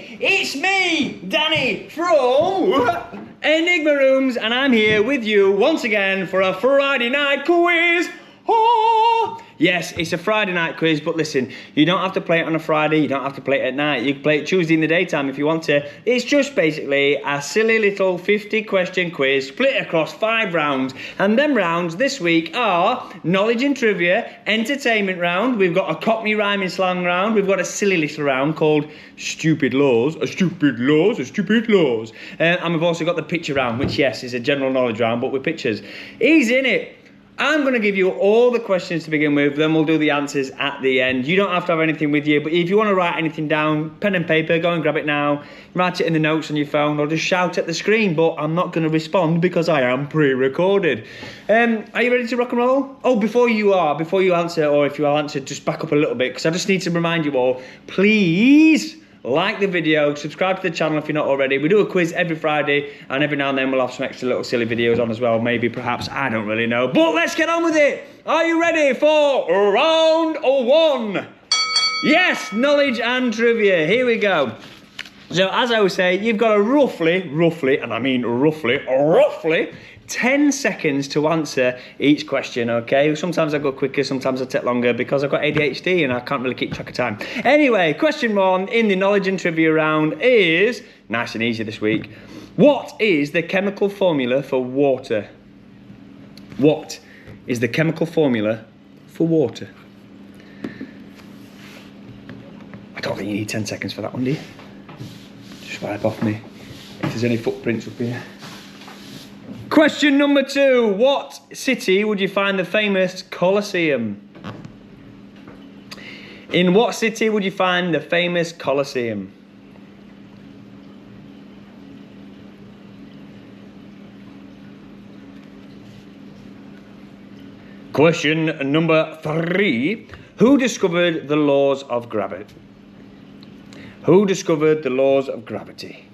everybody! It's me, Danny, from Enigma Rooms, and I'm here with you once again for a Friday night quiz. Oh! Yes, it's a Friday night quiz, but listen, you don't have to play it on a Friday, you don't have to play it at night. You can play it Tuesday in the daytime if you want to. It's just basically a silly little 50-question quiz split across 5 rounds. And them rounds this week are knowledge and trivia, entertainment round, we've got a Cockney Rhyming Slang round, we've got a silly little round called Stupid Laws, and we've also got the picture round, which, yes, is a general knowledge round, but with pictures. Easy, innit? I'm going to give you all the questions to begin with, then we'll do the answers at the end. You don't have to have anything with you, but if you want to write anything down, pen and paper, go and grab it now. Write it in the notes on your phone or just shout at the screen, but I'm not going to respond because I am pre-recorded. Are you ready to rock and roll? Oh, before you answer, or if you will answer, just back up a little bit, because I just need to remind you all, please like the video, subscribe to the channel if you're not already. We do a quiz every Friday, and every now and then we'll have some extra little silly videos on as well. Maybe, perhaps, I don't really know. But let's get on with it. Are you ready for round 1? Yes, knowledge and trivia. Here we go. So, as I was saying, you've got a roughly, and I mean roughly, 10 seconds to answer each question, okay? Sometimes I go quicker, sometimes I take longer because I've got ADHD and I can't really keep track of time. Anyway, question 1 in the knowledge and trivia round is, nice and easy this week, what is the chemical formula for water? What is the chemical formula for water? I don't think you need 10 seconds for that one, do you? Just wipe off me if there's any footprints up here. Question number 2. What city would you find the famous Colosseum? In what city would you find the famous Colosseum? Question number 3. Who discovered the laws of gravity? Who discovered the laws of gravity?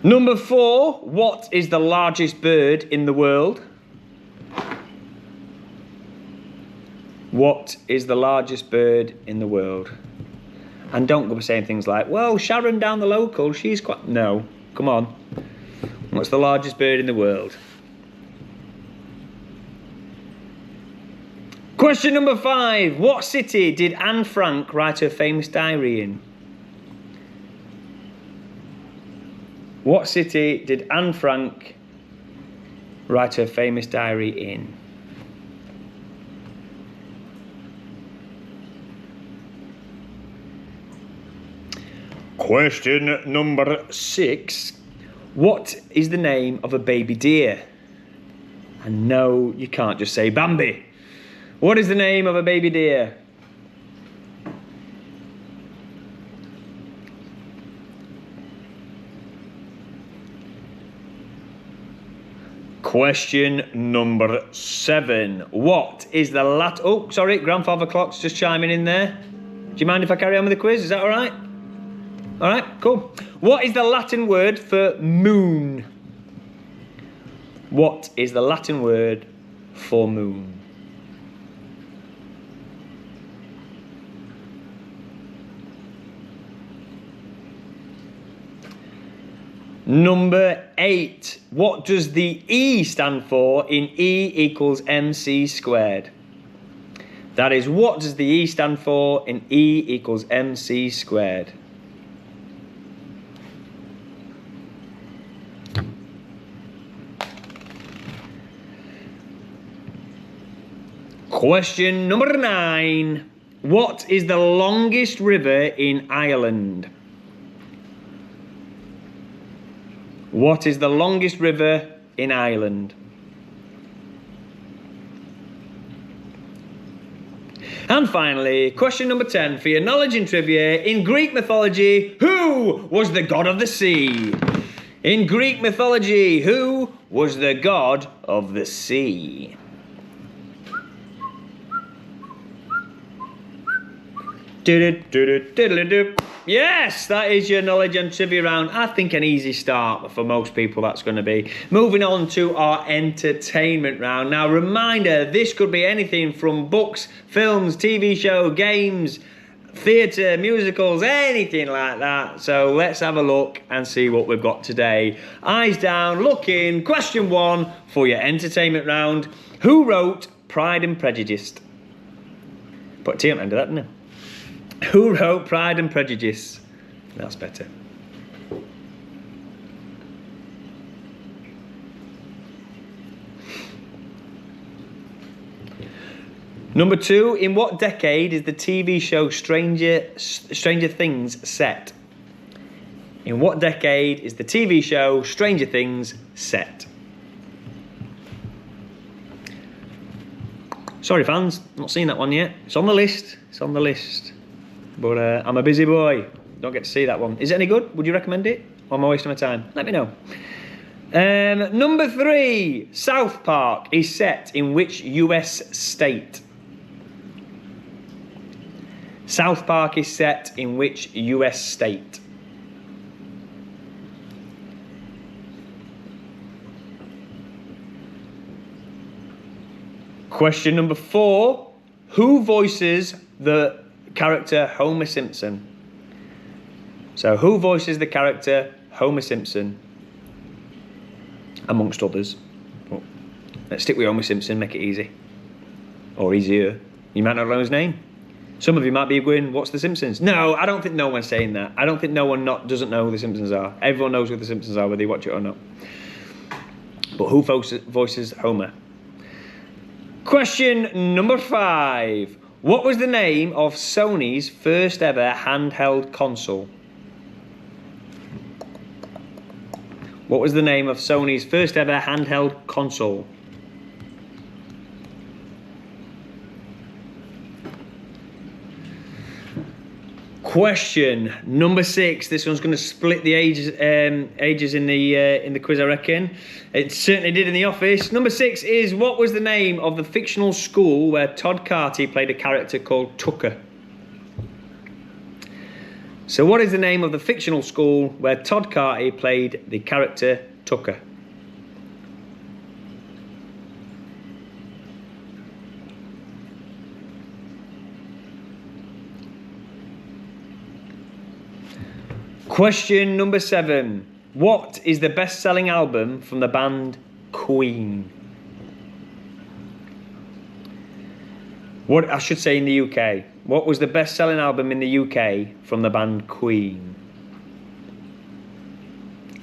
Number 4, what is the largest bird in the world? What is the largest bird in the world? And don't go saying things like, well, Sharon down the local, she's quite... No, come on. What's the largest bird in the world? Question number 5, what city did Anne Frank write her famous diary in? What city did Anne Frank write her famous diary in? Question number 6. What is the name of a baby deer? And no, you can't just say Bambi. What is the name of a baby deer? Question number 7. What is the Oh, sorry, grandfather clock's just chiming in there. Do you mind if I carry on with the quiz? Is that all right? All right, cool. What is the Latin word for moon? What is the Latin word for moon? Number 8. What does the E stand for in E equals MC squared? That is, what does the E stand for in E equals MC squared? Question number 9. What is the longest river in Ireland? What is the longest river in Ireland? And finally, question number 10 for your knowledge and trivia. In Greek mythology, who was the god of the sea? In Greek mythology, who was the god of the sea? Do-do-do-do-do-do-do. Yes, that is your knowledge and trivia round. I think an easy start for most people that's going to be. Moving on to our entertainment round. Now, reminder, this could be anything from books, films, TV show, games, theatre, musicals, anything like that. So let's have a look and see what we've got today. Eyes down, looking. Question 1 for your entertainment round. Who wrote Pride and Prejudice? Put a T on the end of that, didn't I? Who wrote Pride and Prejudice? That's better. Number 2, in what decade is the TV show Stranger Things set? In what decade is the TV show Stranger Things set? Sorry fans, not seen that one yet. It's on the list, But I'm a busy boy, don't get to see that one. Is it any good? Would you recommend it? Or am I wasting my time? Let me know. Number 3, South Park is set in which US state? South Park is set in which US state? Question number 4. Who voices the character Homer Simpson? So who voices the character Homer Simpson? Amongst others. But let's stick with Homer Simpson, make it easy. Or easier. You might not know his name. Some of you might be going, what's The Simpsons? No, I don't think no one's saying that. I don't think no one doesn't know who The Simpsons are. Everyone knows who The Simpsons are, whether you watch it or not. But who voices Homer? Question number 5. What was the name of Sony's first ever handheld console? What was the name of Sony's first ever handheld console? Question number 6. This one's going to split the ages in the quiz, I reckon. It certainly did in The Office. Number 6 is, what was the name of the fictional school where Todd Carty played a character called Tucker? So what is the name of the fictional school where Todd Carty played the character Tucker? Question number 7. What is the best-selling album from the band Queen? What I should say in the UK. What was the best-selling album in the UK from the band Queen?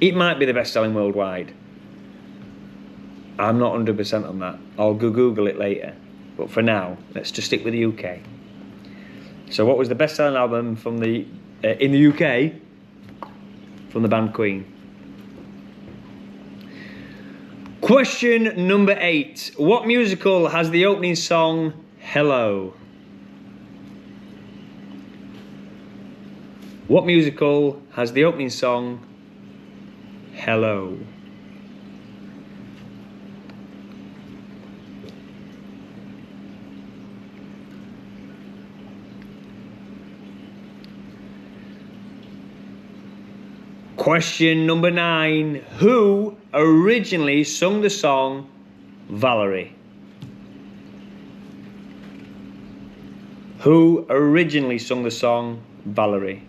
It might be the best-selling worldwide. I'm not 100% on that. I'll Google it later. But for now, let's just stick with the UK. So what was the best-selling album from the in the UK from the band Queen? Question number 8. What musical has the opening song Hello? What musical has the opening song Hello? Question number 9. Who originally sung the song Valerie? Who originally sung the song Valerie?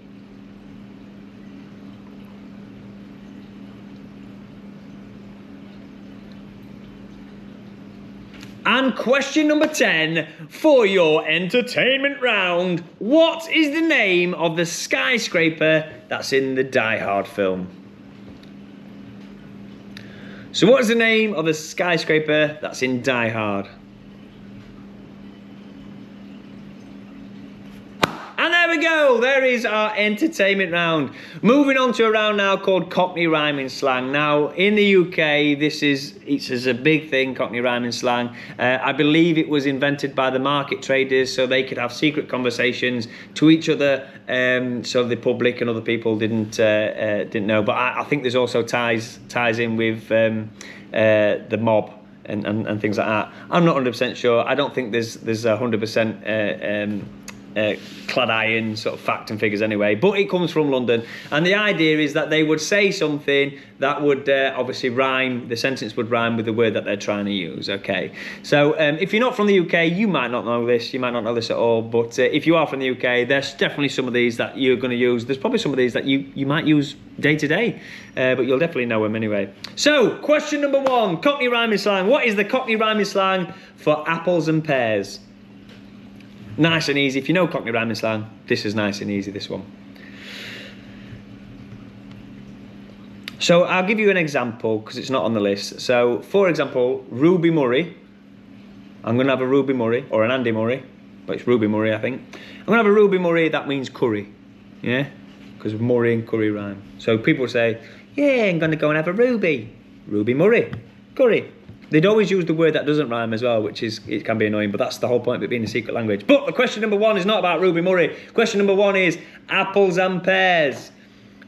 And question number 10 for your entertainment round. What is the name of the skyscraper that's in the Die Hard film? So what is the name of the skyscraper that's in Die Hard? And there we go, there is our entertainment round. Moving on to a round now called Cockney Rhyming Slang. Now, in the UK, it's a big thing, Cockney Rhyming Slang. I believe it was invented by the market traders so they could have secret conversations to each other, so the public and other people didn't know. But I think there's also ties in with the mob and things like that. I'm not 100% sure. I don't think there's 100% clad iron sort of fact and figures anyway, but it comes from London, and the idea is that they would say something that would obviously rhyme, the sentence would rhyme with the word that they're trying to use. Okay, so if you're not from the UK, you might not know this, at all, but if you are from the UK, there's definitely some of these that you're going to use. There's probably some of these that you might use day to day, but you'll definitely know them anyway. So question number 1, Cockney rhyming slang. What is the Cockney rhyming slang for apples and pears? Nice and easy. If you know Cockney rhyming slang, this is nice and easy, this one. So I'll give you an example because it's not on the list. So for example, Ruby Murray. I'm going to have a Ruby Murray or an Andy Murray, but it's Ruby Murray, I think. I'm going to have a Ruby Murray, that means curry. Yeah? Because Murray and curry rhyme. So people say, yeah, I'm going to go and have a Ruby. Ruby Murray. Curry. They'd always use the word that doesn't rhyme as well, which is, it can be annoying, but that's the whole point of it being a secret language. But the question number 1 is not about Ruby Murray. Question number 1 is apples and pears.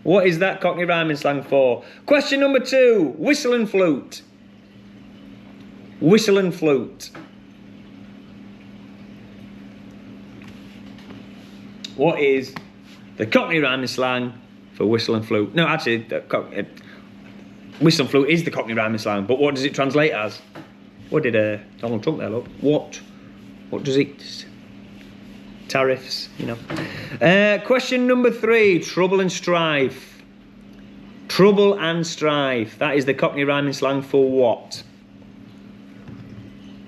What is that Cockney rhyming slang for? Question number 2, whistle and flute. Whistle and flute. What is the Cockney rhyming slang for whistle and flute? No, actually, whistle and flute is the Cockney rhyming slang, but what does it translate as? What did Donald Trump there, look? What does it? Tariffs, you know. Question number 3, trouble and strife. Trouble and strife. That is the Cockney rhyming slang for what?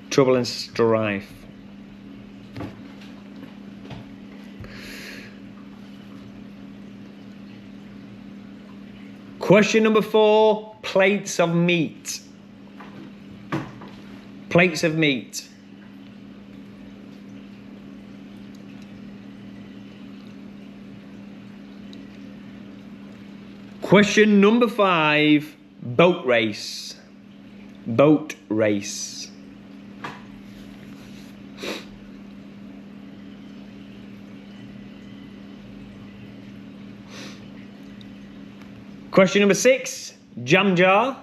Trouble and strife. Question number 4, plates of meat. Plates of meat. Question number 5, boat race. Boat race. Question number 6, jam jar.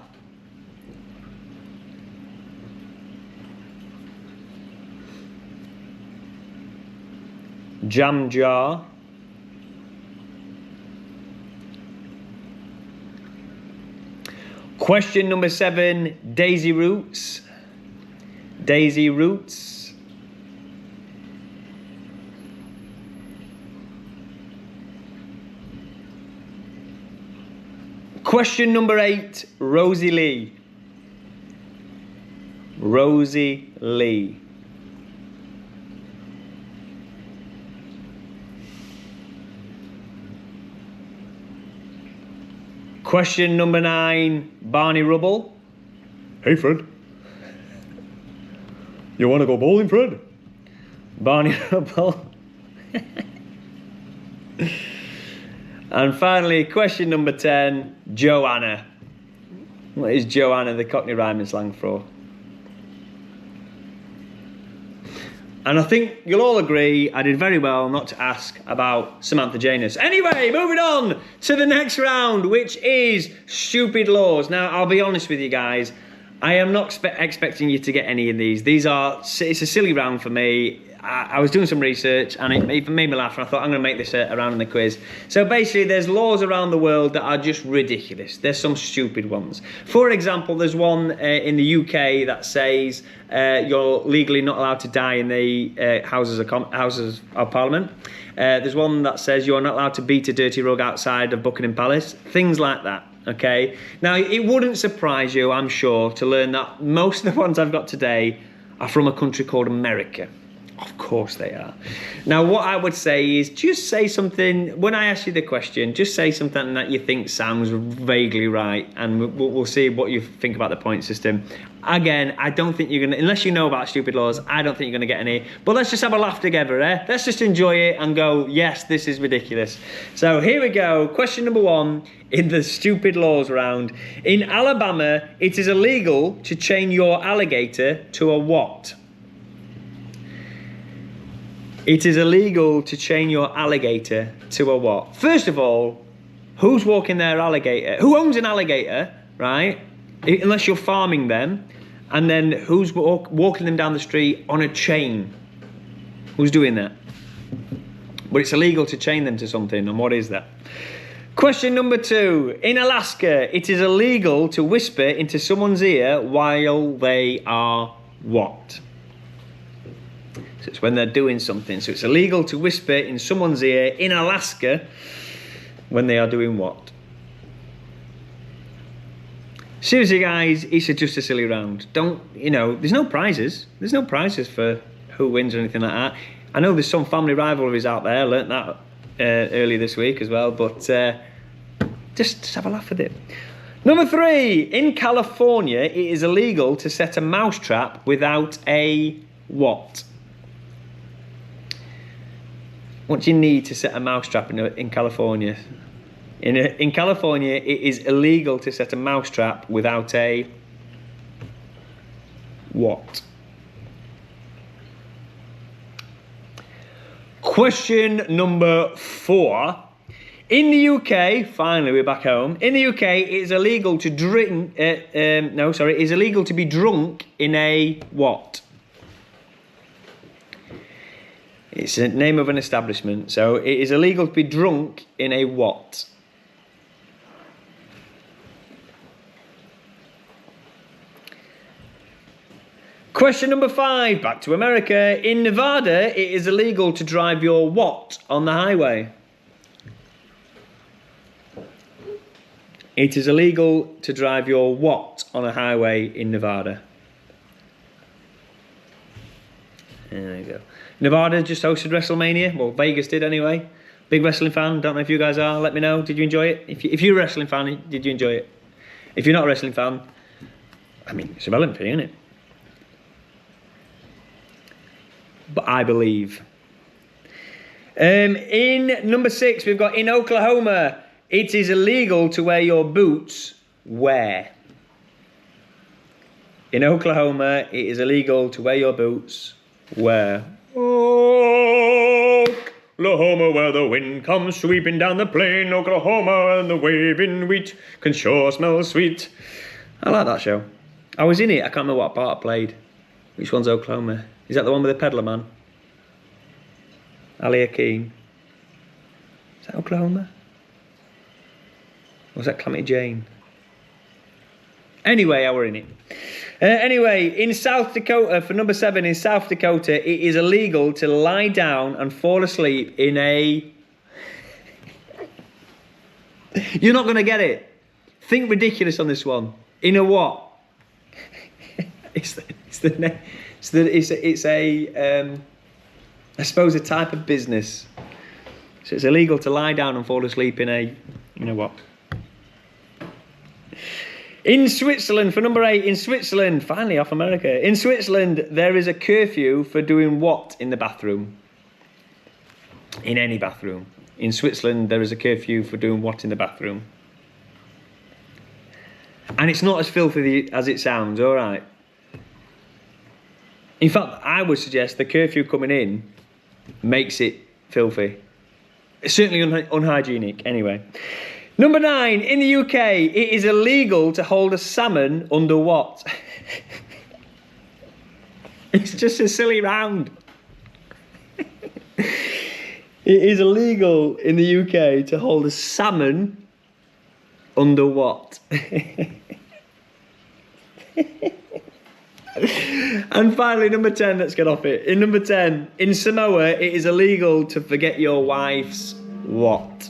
Jam jar. Question number 7, daisy roots. Daisy roots. Question number 8, Rosie Lee. Rosie Lee. Question number 9, Barney Rubble. Hey Fred, you want to go bowling, Fred? Barney Rubble. And finally, question number 10, Joanna. What is Joanna, the Cockney rhyming slang for? And I think you'll all agree I did very well not to ask about Samantha Janus. Anyway, moving on to the next round, which is stupid laws. Now, I'll be honest with you guys. I am not expecting you to get any of these. It's a silly round for me. I was doing some research and it made me laugh, and I thought I'm going to make this a round in the quiz. So basically, there's laws around the world that are just ridiculous. There's some stupid ones. For example, there's one in the UK that says you're legally not allowed to die in the Houses of Parliament. There's one that says you're not allowed to beat a dirty rug outside of Buckingham Palace. Things like that. Okay. Now, it wouldn't surprise you, I'm sure, to learn that most of the ones I've got today are from a country called America. Of course they are. Now, what I would say is just say something, when I ask you the question, just say something that you think sounds vaguely right, and we'll see what you think about the point system. Again, I don't think you're going to, unless you know about stupid laws, I don't think you're going to get any. But let's just have a laugh together, eh? Let's just enjoy it and go, yes, this is ridiculous. So here we go. Question number 1 in the stupid laws round. In Alabama, it is illegal to chain your alligator to a what? It is illegal to chain your alligator to a what? First of all, who's walking their alligator? Who owns an alligator, right? Unless you're farming them. And then who's walking them down the street on a chain? Who's doing that? but it's illegal to chain them to something. And what is that? Question number 2. In Alaska, it is illegal to whisper into someone's ear while they are what? So it's when they're doing something. So it's illegal to whisper in someone's ear in Alaska when they are doing what? Seriously, guys, it's just a silly round. Don't, there's no prizes. There's no prizes for who wins or anything like that. I know there's some family rivalries out there. I learnt that earlier this week as well. But just have a laugh with it. Number 3. In California, it is illegal to set a mousetrap without a what? What do you need to set a mousetrap in California? In California, it is illegal to set a mousetrap without a what? Question number 4. In the UK, finally we're back home. In the UK, it is illegal to drink. It is illegal to be drunk in a what? It's the name of an establishment. So it is illegal to be drunk in a what? Question number 5, back to America. In Nevada, it is illegal to drive your what on the highway? It is illegal to drive your what on a highway in Nevada? There you go. Nevada just hosted WrestleMania. Well, Vegas did anyway. Big wrestling fan. Don't know if you guys are. Let me know. Did you enjoy it? If you're a wrestling fan, did you enjoy it? If you're not a wrestling fan, I mean, it's irrelevant for you, isn't it? But I believe. In number 6, we've got in Oklahoma, it is illegal to wear your boots where? In Oklahoma, it is illegal to wear your boots where? Oklahoma, where the wind comes sweeping down the plain. Oklahoma, and the waving wheat can sure smell sweet. I like that show. I was in it. I can't remember what part I played. Which one's Oklahoma? Is that the one with the peddler man? Ali Akeem. Is that Oklahoma? Or was that Calamity Jane? Anyway, I were in it. Anyway, in South Dakota, for number 7, in South Dakota, it is illegal to lie down and fall asleep in a... You're not going to get it. Think ridiculous on this one. In a what? I suppose a type of business. So it's illegal to lie down and fall asleep in a, what? In Switzerland, for number 8, in Switzerland, finally off America. In Switzerland, there is a curfew for doing what in the bathroom? In any bathroom. In Switzerland, there is a curfew for doing what in the bathroom? And it's not as filthy as it sounds, all right? In fact, I would suggest the curfew coming in makes it filthy. It's certainly unhygienic, anyway. Number 9, in the UK, it is illegal to hold a salmon under what? It's just a silly round. It is illegal in the UK to hold a salmon under what? And finally, number 10, let's get off it. In number 10, in Samoa, it is illegal to forget your wife's what?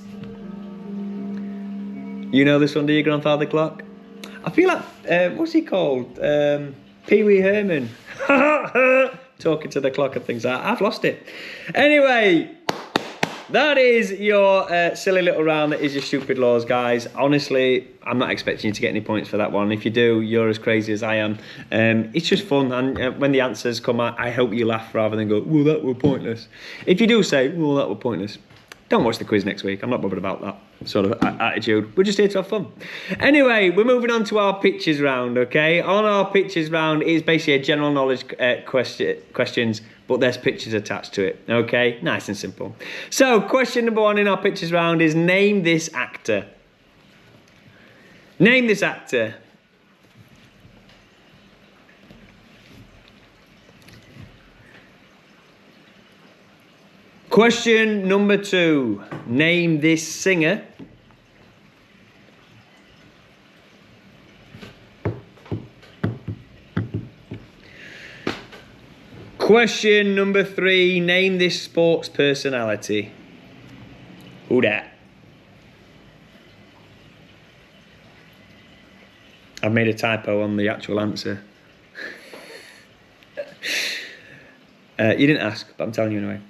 You know this one, do you, Grandfather Clock? I feel like, what's he called? Pee Wee Herman. Talking to the clock and things like that. I've lost it. Anyway, that is your silly little round. That is your stupid laws, guys. Honestly, I'm not expecting you to get any points for that one. If you do, you're as crazy as I am. It's just fun, and when the answers come out, I hope you laugh rather than go, well, that were pointless. If you do say, well, that were pointless, don't watch the quiz next week. I'm not bothered about that sort of attitude. We're just here to have fun. Anyway, we're moving on to our pictures round, okay? On our pictures round, it's basically a general knowledge questions, but there's pictures attached to it, okay? Nice and simple. So, question number 1 in our pictures round is name this actor. Name this actor. Question number 2. Name this singer. Question number 3. Name this sports personality. Who dat? I've made a typo on the actual answer. You didn't ask, but I'm telling you anyway.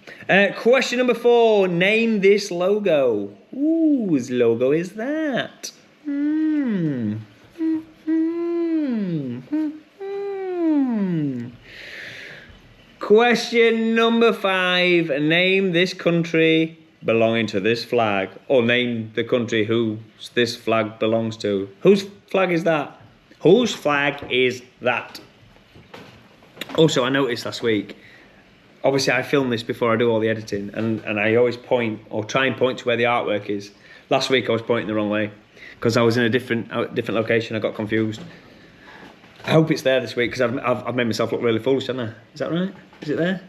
Question number 4. Name this logo. Ooh, whose logo is that? Question number 5. Name this country belonging to this flag. Or name the country whose this flag belongs to. Whose flag is that? Whose flag is that? Also, I noticed last week, obviously I film this before I do all the editing, and I always point, or try and point to where the artwork is. Last week I was pointing the wrong way, because I was in a different location, I got confused. I hope it's there this week, because I've made myself look really foolish, haven't I? Is that right? Is it there?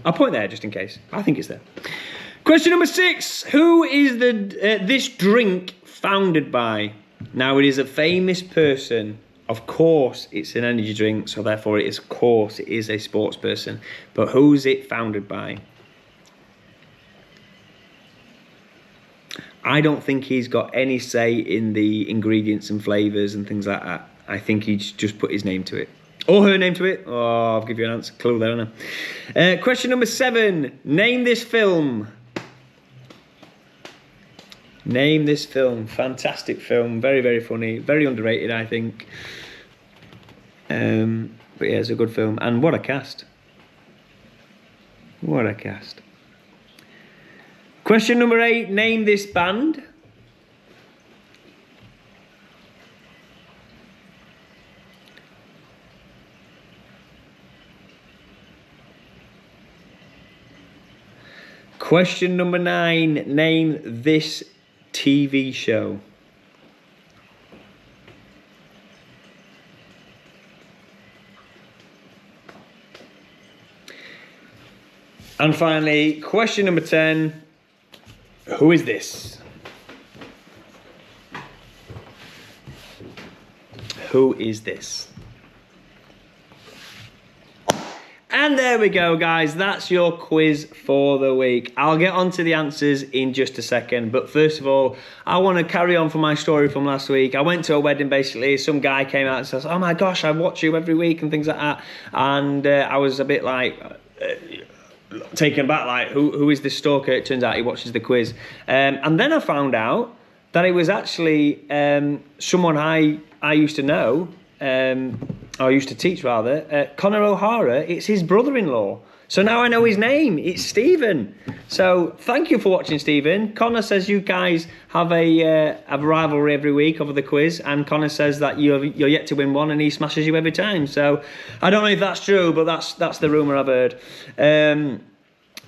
I'll point there just in case. I think it's there. Question number 6. Who is this drink founded by? Now, it is a famous person. Of course, it's an energy drink, so therefore it is, of course, it is a sports person. But who's it founded by? I don't think he's got any say in the ingredients and flavours and things like that. I think he's just put his name to it. Or her name to it. Oh, I'll give you an answer, clue there, haven't I? Question number 7. Name this film. Name this film. Fantastic film. Very, very funny. Very underrated, I think. But yeah, it's a good film. And what a cast. What a cast. Question number 8. Name this band. Question number 9. Name this TV show. And finally, question number 10. Who is this? Who is this? And there we go, guys. That's your quiz for the week. I'll get on to the answers in just a second. But first of all, I want to carry on from my story from last week. I went to a wedding, basically. Some guy came out and says, oh my gosh, I watch you every week and things like that. And I was a bit like... taken back, like, who is this stalker? It turns out he watches the quiz. And then I found out that it was actually someone I used to know, or used to teach rather, Connor O'Hara. It's his brother-in-law. So now I know his name. It's Stephen. So thank you for watching, Stephen. Connor says you guys have a rivalry every week over the quiz, and Connor says that you're yet to win one, and he smashes you every time. So I don't know if that's true, but that's the rumour I've heard.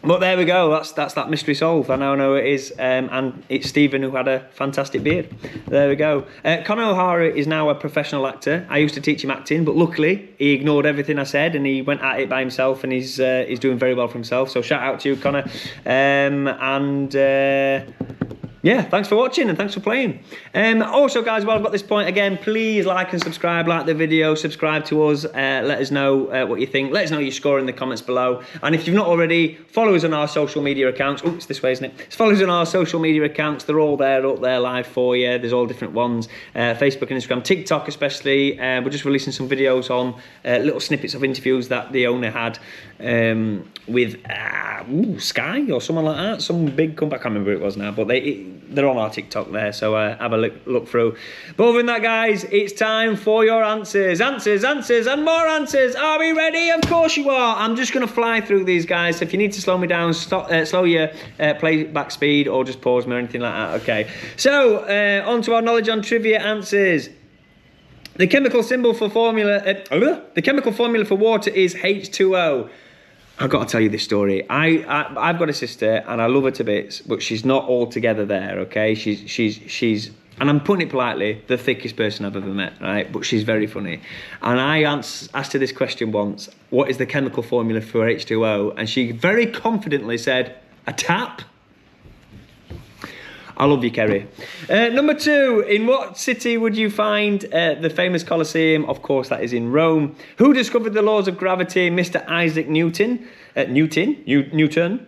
But there we go. That's that mystery solved. I now know it is, and it's Stephen who had a fantastic beard. There we go. Connor O'Hara is now a professional actor. I used to teach him acting, but luckily he ignored everything I said and he went at it by himself, and he's doing very well for himself. So shout out to you, Connor. Yeah, thanks for watching and thanks for playing. Also, guys, while I've got this point, again, please like and subscribe, like the video, subscribe to us, let us know what you think, let us know your score in the comments below. And if you've not already, follow us on our social media accounts. Oh, it's this way, isn't it? Follow us on our social media accounts. They're all there, up there live for you. There's all different ones, Facebook and Instagram, TikTok especially. We're just releasing some videos on little snippets of interviews that the owner had with Sky or someone like that, some big company. I can't remember who it was now, but they're on our TikTok there, so have a look through. But other than that, guys, it's time for your answers, and more answers. Are we ready? Of course you are. I'm just going to fly through these, guys. So if you need to slow me down, slow your playback speed, or just pause me or anything like that. Okay. So on to our knowledge on trivia answers. The chemical symbol for formula. The chemical formula for water is H2O. I've got to tell you this story. I've got a sister and I love her to bits, but she's not altogether there, okay? She's and I'm putting it politely, the thickest person I've ever met, right? But she's very funny. And I asked her this question once, what is the chemical formula for H2O? And she very confidently said, A tap? I love you, Kerry. Number 2, in what city would you find the famous Colosseum? Of course, that is in Rome. Who discovered the laws of gravity? Mr. Isaac Newton. Newton?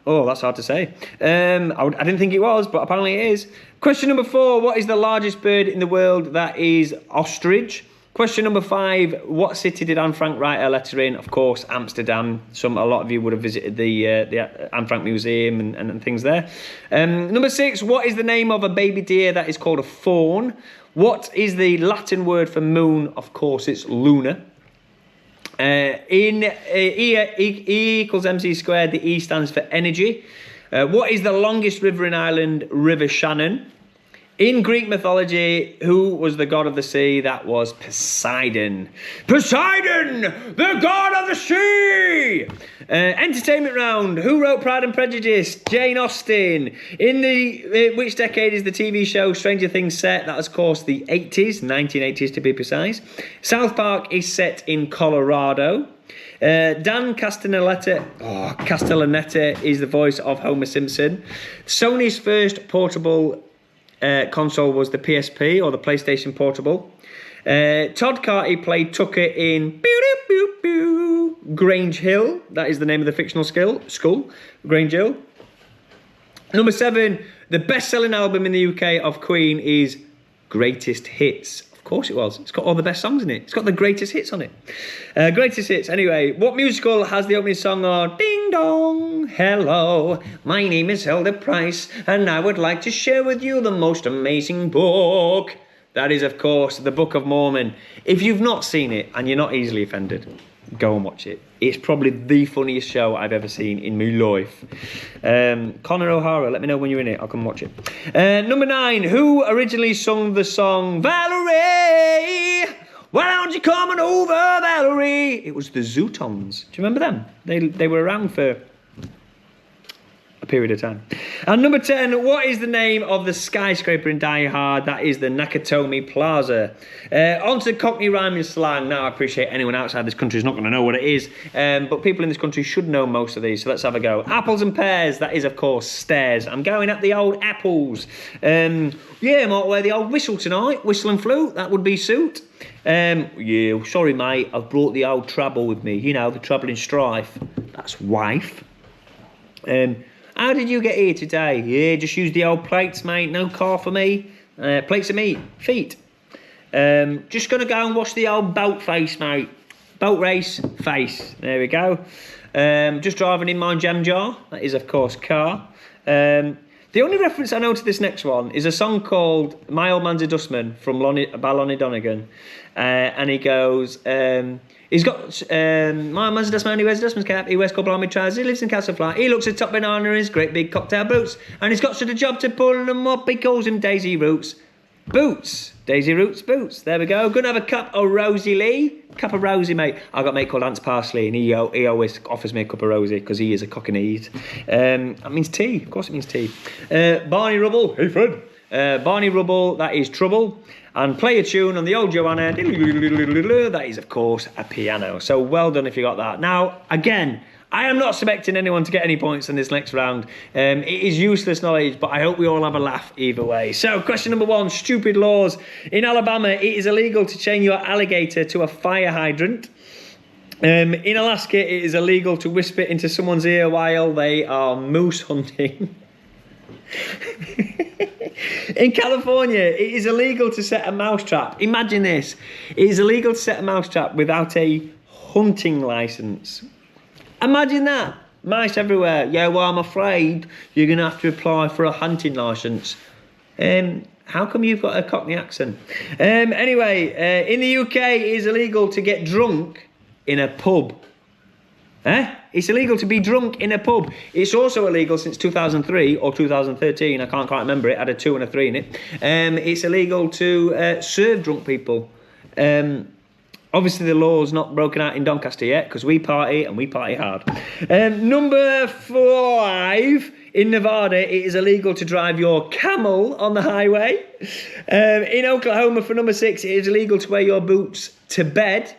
Oh, that's hard to say. I didn't think it was, but apparently it is. Question number 4, what is the largest bird in the world? That is ostrich. Question number 5, what city did Anne Frank write her letter in? Of course, Amsterdam. A lot of you would have visited the Anne Frank Museum and things there. Number 6, what is the name of a baby deer that is called a fawn? What is the Latin word for moon? Of course, it's luna. In E equals mc squared, the E stands for energy. What is the longest river in Ireland? River Shannon. In Greek mythology, who was the god of the sea? That was Poseidon. Poseidon, the god of the sea! Entertainment round. Who wrote Pride and Prejudice? Jane Austen. In which decade is the TV show Stranger Things set? That was, of course, the 80s, 1980s to be precise. South Park is set in Colorado. Dan Castellaneta is the voice of Homer Simpson. Sony's first portable console was the PSP, or the PlayStation Portable. Todd Carty played Tucker in Grange Hill. That is the name of the fictional school, Grange Hill. Number 7, the best-selling album in the UK of Queen is Greatest Hits. Of course it was. It's got all the best songs in it. It's got the greatest hits on it. Greatest hits. Anyway, what musical has the opening song on? Ding dong, hello, my name is Hilda Price, and I would like to share with you the most amazing book. That is, of course, the Book of Mormon. If you've not seen it and you're not easily offended, go and watch it. It's probably the funniest show I've ever seen in my life. Conor O'Hara, let me know when you're in it. I'll come watch it. Number 9, who originally sung the song Valerie? Why don't you come on over, Valerie? It was the Zootons. Do you remember them? They were around for a period of time. And number 10, what is the name of the skyscraper in Die Hard? That is the Nakatomi Plaza. On to Cockney Rhyming Slang. Now, I appreciate anyone outside this country is not going to know what it is, but people in this country should know most of these, so let's have a go. Apples and pears, that is, of course, stairs. I'm going up the old apples. Yeah, I might wear the old whistle tonight. Whistle and flute, that would be suit. Yeah, sorry, mate, I've brought the old trouble with me. You know, the trouble in strife. That's wife. How did you get here today? Yeah, just use the old plates, mate. No car for me. Plates of meat. Feet. Just going to go and wash the old boat face, mate. Boat race face. There we go. Just driving in my jam jar. That is, of course, car. The only reference I know to this next one is a song called My Old Man's a Dustman by Lonnie Donegan. And he goes... he's got my man's a dustman, he wears a dustman's cap, he wears couple army trousers, he lives in Castlefly, he looks a top banana in his great big cocktail boots, and he's got such a job to pull them up, he calls him Daisy Roots. Boots. Daisy Roots Boots. There we go. Gonna have a cup of Rosie Lee. Cup of Rosie, mate. I've got a mate called Ants Parsley, and he always offers me a cup of Rosie because he is a Cockney. That means tea. Of course it means tea. Barney Rubble. Hey, Fred. Barney Rubble, that is trouble. And play a tune on the old Joanna. That is, of course, a piano. So well done if you got that. Now, again, I am not expecting anyone to get any points in this next round. It is useless knowledge, but I hope we all have a laugh either way. So, question number 1, stupid laws. In Alabama, it is illegal to chain your alligator to a fire hydrant. In Alaska, it is illegal to whisper into someone's ear while they are moose hunting. In California, it is illegal to set a mousetrap. Imagine this. It is illegal to set a mousetrap without a hunting license. Imagine that. Mice everywhere. Yeah, well, I'm afraid you're going to have to apply for a hunting licence. How come you've got a Cockney accent? Anyway, in the UK, it is illegal to get drunk in a pub. It's illegal to be drunk in a pub. It's also illegal since 2003 or 2013. I can't quite remember it. It had a 2 and a 3 in it. It's illegal to serve drunk people. Obviously, the law's not broken out in Doncaster yet because we party and we party hard. Number 5, in Nevada, it is illegal to drive your camel on the highway. In Oklahoma, for number 6, it is illegal to wear your boots to bed.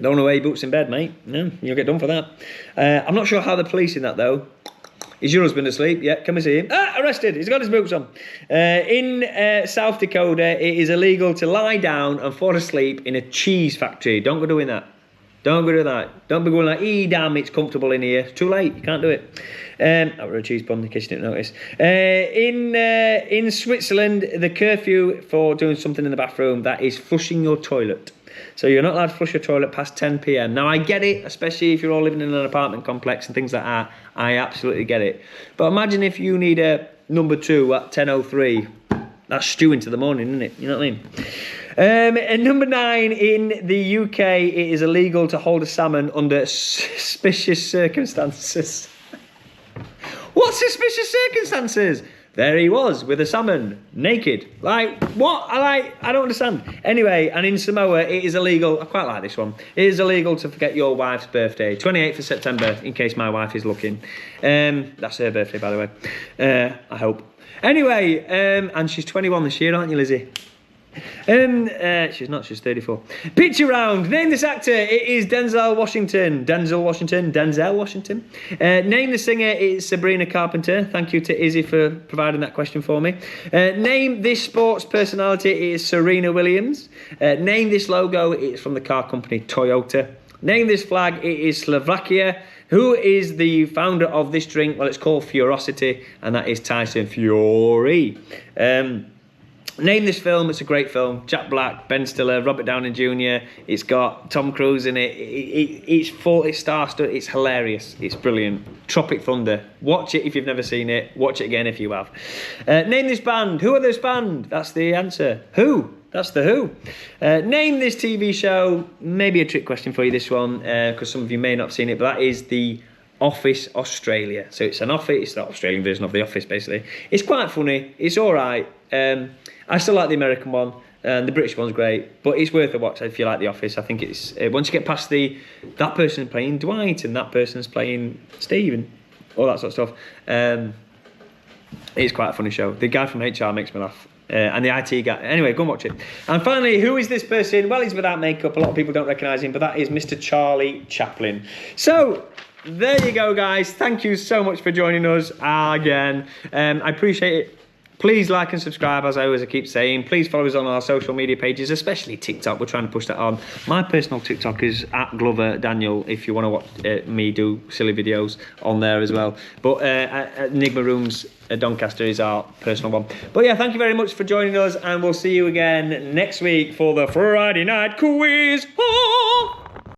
Don't want to wear your boots in bed, mate. No, you'll get done for that. I'm not sure how they're policing that, though. Is your husband asleep? Yeah, come and see him. Ah, arrested. He's got his boots on. In South Dakota, it is illegal to lie down and fall asleep in a cheese factory. Don't go doing that. Don't go do that. Don't be going like, damn, it's comfortable in here. It's too late. You can't do it. That were a cheese pun, in case you didn't notice. In Switzerland, the curfew for doing something in the bathroom, that is flushing your toilet. So you're not allowed to flush your toilet past 10 p.m. Now, I get it, especially if you're all living in an apartment complex and things like that. I absolutely get it. But imagine if you need a number 2 at 10:03. That's stew into the morning, isn't it? You know what I mean? And number 9, in the UK, it is illegal to hold a salmon under suspicious circumstances. What suspicious circumstances? There he was with a salmon, naked. Like, what? I don't understand. Anyway, and in Samoa, it is illegal. I quite like this one. It is illegal to forget your wife's birthday. 28th of September, in case my wife is looking. That's her birthday, by the way. I hope. Anyway, and she's 21 this year, aren't you, Lizzie? She's not, she's 34. Picture round. Name this actor. It is Denzel Washington. Name the singer. It's Sabrina Carpenter. Thank you to Izzy for providing that question for me. Name this sports personality. It is Serena Williams. Name this logo. It's from the car company Toyota. Name this flag. It is Slovakia. Who is the founder of this drink? Well, it's called Furosity, and that is Tyson Fury. Name this film. It's a great film. Jack Black, Ben Stiller, Robert Downey Jr. It's got Tom Cruise in it. It's star-studded. It's hilarious. It's brilliant. Tropic Thunder. Watch it if you've never seen it. Watch it again if you have. Name this band. Who are this band? That's the answer. Who? That's the Who. Name this TV show. Maybe a trick question for you, this one, because some of you may not have seen it, but that is The Office Australia. So it's an office. It's the Australian version of The Office, basically. It's quite funny. It's all right. I still like the American one, and the British one's great, but it's worth a watch if you like The Office. I think it's once you get past that person's playing Dwight and that person's playing Steve and all that sort of stuff. It's quite a funny show. The guy from HR makes me laugh. And the IT guy. Anyway, go and watch it. And finally, who is this person? Well, he's without makeup. A lot of people don't recognise him, but that is Mr. Charlie Chaplin. So, there you go, guys. Thank you so much for joining us again. I appreciate it. Please like and subscribe, as I always keep saying. Please follow us on our social media pages, especially TikTok. We're trying to push that on. My personal TikTok is @GloverDaniel, if you want to watch me do silly videos on there as well. But Enigma Rooms Doncaster is our personal one. But yeah, thank you very much for joining us, and we'll see you again next week for the Friday night quiz.